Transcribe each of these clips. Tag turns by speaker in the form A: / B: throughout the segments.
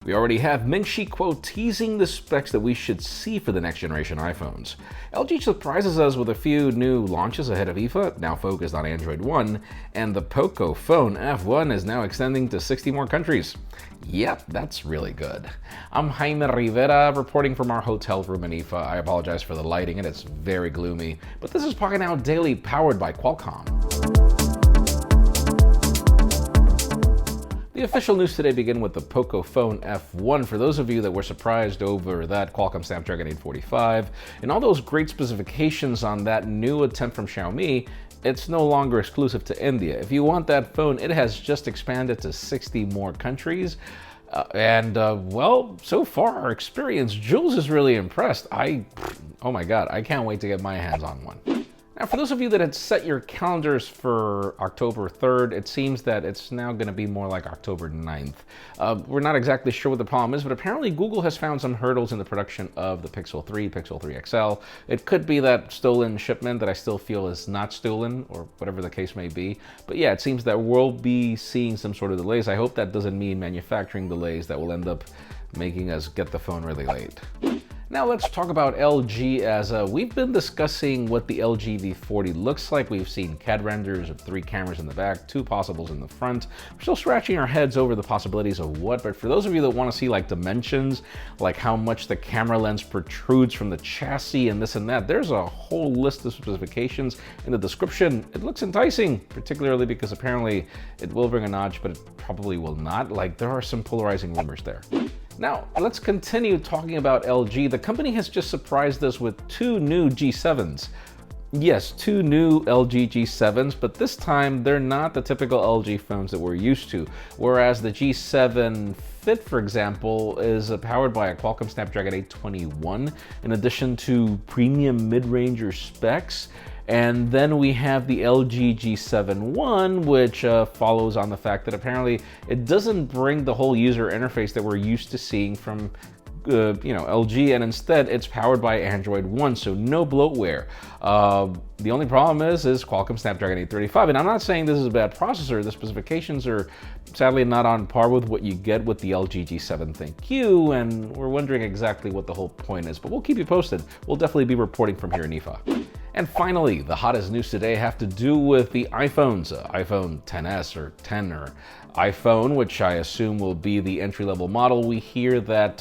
A: We already have Ming Chi Kuo teasing the specs that we should see for the next generation iPhones. LG surprises us with a few new launches ahead of IFA, now focused on Android One, and the Pocophone F1 is now extending to 60 more countries. Yep, that's really good. I'm Jaime Rivera, reporting from our hotel room in IFA. I apologize for the lighting and it's very gloomy, but this is Pocketnow Daily, powered by Qualcomm. The official news today begin with the Pocophone F1. For those of you that were surprised over that Qualcomm Snapdragon 845 and all those great specifications on that new attempt from Xiaomi, it's no longer exclusive to India. If you want that phone, it has just expanded to 60 more countries. Well, so far our experience, Jules is really impressed. Oh my God, I can't wait to get my hands on one. Now, for those of you that had set your calendars for October 3rd, it seems that it's now going to be more like October 9th. We're not exactly sure what the problem is, but apparently Google has found some hurdles in the production of the Pixel 3, Pixel 3 XL. It could be that stolen shipment that I still feel is not stolen, or whatever the case may be. But yeah, it seems that we'll be seeing some sort of delays. I hope that doesn't mean manufacturing delays that will end up making us get the phone really late. Now let's talk about LG, as we've been discussing what the LG V40 looks like. We've seen CAD renders of 3 cameras in the back, 2 possibles in the front. We're still scratching our heads over the possibilities of what, but for those of you that want to see like dimensions, like how much the camera lens protrudes from the chassis and this and that, there's a whole list of specifications in the description. It looks enticing, particularly because apparently it will bring a notch, but it probably will not. Like, there are some polarizing rumors there. Now, let's continue talking about LG. The company has just surprised us with 2 new G7s. Yes, 2 new LG G7s, but this time they're not the typical LG phones that we're used to. Whereas the G7 Fit, for example, is powered by a Qualcomm Snapdragon 821, in addition to premium mid-ranger specs. And then we have the LG G7 which follows on the fact that apparently it doesn't bring the whole user interface that we're used to seeing from LG, and instead it's powered by Android One, so no bloatware. The only problem is Qualcomm Snapdragon 835, and I'm not saying this is a bad processor. The specifications are sadly not on par with what you get with the LG G7 ThinQ, and we're wondering exactly what the whole point is, but we'll keep you posted. We'll definitely be reporting from here in IFA. And finally, the hottest news today have to do with the iPhones, iPhone XS or 10 or iPhone, which I assume will be the entry-level model. We hear that,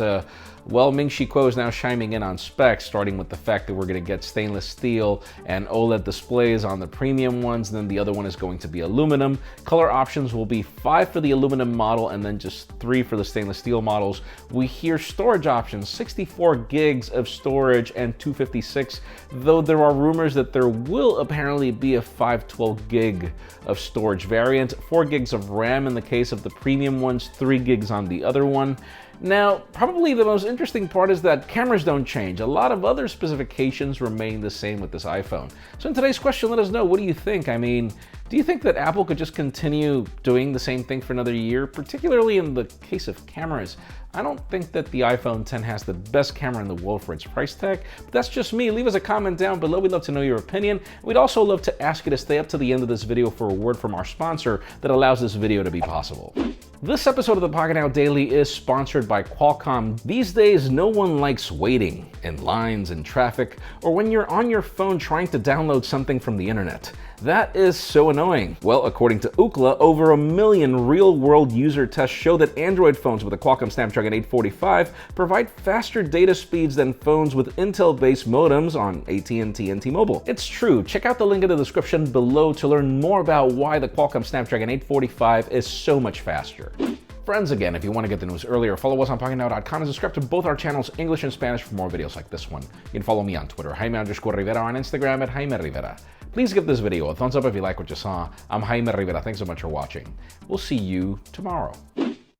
A: Ming Chi Kuo is now chiming in on specs, starting with the fact that we're going to get stainless steel and OLED displays on the premium ones, and then the other one is going to be aluminum. Color options will be 5 for the aluminum model and then just 3 for the stainless steel models. We hear storage options, 64 gigs of storage and 256, though there are rumors that there will apparently be a 512 gig of storage variant, 4 gigs of RAM in the case of the premium ones, 3 gigs on the other one. Now, probably the most interesting part is that cameras don't change. A lot of other specifications remain the same with this iPhone. So in today's question, let us know, what do you think? I mean, do you think that Apple could just continue doing the same thing for another year, particularly in the case of cameras? I don't think that the iPhone X has the best camera in the world for its price tag, but that's just me. Leave us a comment down below. We'd love to know your opinion. We'd also love to ask you to stay up to the end of this video for a word from our sponsor that allows this video to be possible. This episode of the Pocketnow Daily is sponsored by Qualcomm. These days, no one likes waiting in lines and traffic, or when you're on your phone trying to download something from the internet. That is so annoying. Well, according to Ookla, over 1 million real-world user tests show that Android phones with a Qualcomm Snapdragon 845 provide faster data speeds than phones with Intel-based modems on AT&T and T-Mobile. It's true. Check out the link in the description below to learn more about why the Qualcomm Snapdragon 845 is so much faster. Friends, again, if you want to get the news earlier, follow us on Pocketnow.com and subscribe to both our channels, English and Spanish, for more videos like this one. You can follow me on Twitter, Jaime_Rivera, on Instagram at Jaime Rivera. Please give this video a thumbs up if you like what you saw. I'm Jaime Rivera. Thanks so much for watching. We'll see you tomorrow.